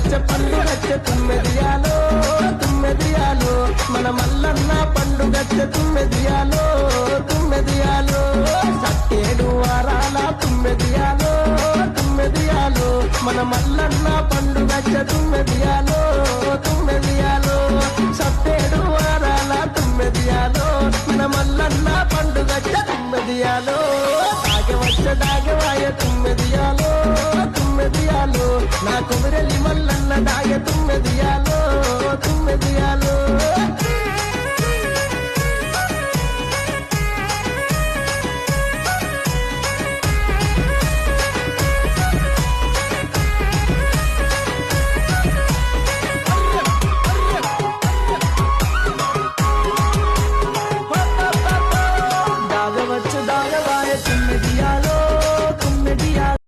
వచ్చే పండుగచ్చే తుమ్మెదియాలో తుమ్మెదియాలో మన మల్లన్న పండుగచ్చే తుమ్మెదియాలో తుమ్మెదియాలో సట్టేడు వారాల తుమ్మెదియాలో తుమ్మెదియాలో మన మల్లన్న పండుగచ్చే తుమ్మెదియాలో తుమ్మెదియాలో సట్టేడు వారాల తుమ్మెదియాలో మన మల్లన్న పండుగచ్చే తుమ్మెదియాలో దాగవచ్చ దాగవాయ తుమ్మె